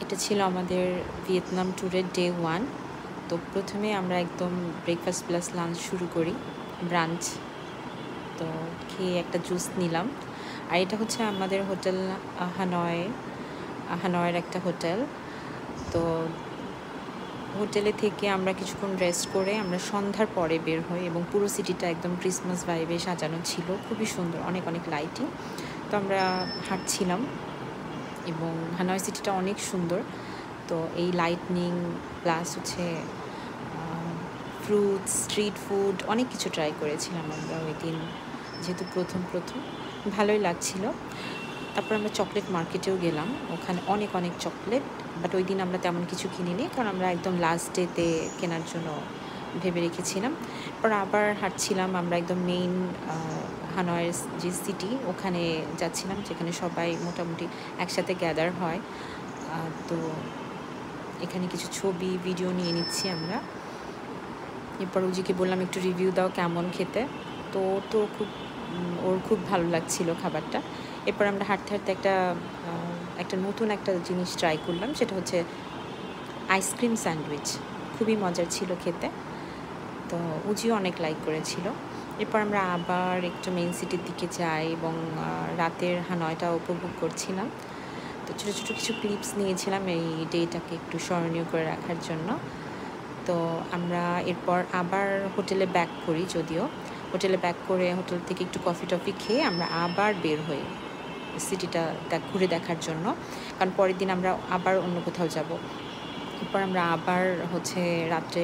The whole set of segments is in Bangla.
এটা ছিল আমাদের ভিয়েতনাম ট্যুরের ডে 1। তো প্রথমে আমরা একদম ব্রেকফাস্ট প্লাস লাঞ্চ শুরু করি, ব্রাঞ্চ। তো খেয়ে একটা জুস নিলাম। আর এটা হচ্ছে আমাদের হোটেল হানয়ের একটা হোটেল। তো হোটেলে থেকে আমরা কিছুক্ষণ রেস্ট করে আমরা সন্ধ্যার পরে বের হই এবং পুরো সিটিটা একদম ক্রিসমাস ভাইবে সাজানো ছিল, খুবই সুন্দর, অনেক অনেক লাইটিং। তো আমরা হাঁটছিলাম এবং হানয় সিটিটা অনেক সুন্দর। তো এই লাইটনিং প্লাস হচ্ছে ফ্রুটস, স্ট্রিট ফুড, অনেক কিছু ট্রাই করেছিলাম আমরা ওই দিন, যেহেতু প্রথম ভালোই লাগছিল। তারপর আমরা চকলেট মার্কেটেও গেলাম, ওখানে অনেক অনেক চকলেট, বাট ওই দিন আমরা তেমন কিছু কিনিনি, কারণ আমরা একদম লাস্ট ডেতে কেনার জন্য ভেবে রেখেছিলাম। পর আবার হাঁটছিলাম আমরা একদম মেইন হানয়ের যে সিটি, ওখানে যাচ্ছিলাম, যেখানে সবাই মোটামুটি একসাথে গ্যাদার হয়। তো এখানে কিছু ছবি ভিডিও নিয়ে নিচ্ছি আমরা। এরপর উজিকে বললাম একটু রিভিউ দাও কেমন খেতে। তো ওর খুব ভালো লাগছিল খাবারটা। এরপর আমরা হাঁটতে হাঁটতে একটা নতুন একটা জিনিস ট্রাই করলাম, সেটা হচ্ছে আইসক্রিম স্যান্ডউইচ। খুবই মজার ছিল খেতে, তো উজিও অনেক লাইক করেছিল। এরপর আমরা আবার একটু মেইন সিটির দিকে যাই এবং রাতের হানয়টা উপভোগ করছিলাম। তো ছোটো ছোটো কিছু ক্লিপস নিয়েছিলাম এই ডেটাকে একটু স্মরণীয় করে রাখার জন্য। তো আমরা এরপর আবার হোটেলে ব্যাক করি, যদিও হোটেলে ব্যাক করে হোটেল থেকে একটু কফি টফি খেয়ে আমরা আবার বের হই সিটিটা ঘুরে দেখার জন্য, কারণ পরের দিন আমরা আবার অন্য কোথাও যাব। এরপর আমরা আবার হচ্ছে রাত্রে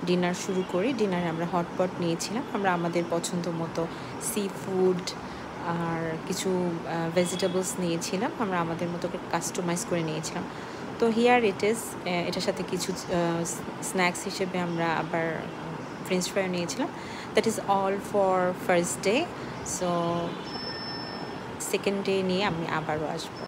ডিনার শুরু করি। ডিনারে আমরা হটপট নিয়েছিলাম, আমরা আমাদের পছন্দ মতো সি ফুড আর কিছু ভেজিটেবলস নিয়েছিলাম, আমরা আমাদের মতো কাস্টমাইজ করে নিয়েছিলাম। তো হিয়ার ইট ইজ, এটার সাথে কিছু স্ন্যাক্স হিসেবে আমরা আবার ফ্রেঞ্চ ফ্রাই নিয়েছিলাম। That is all for first day. So second day নিয়ে আমি আবারও আসবো।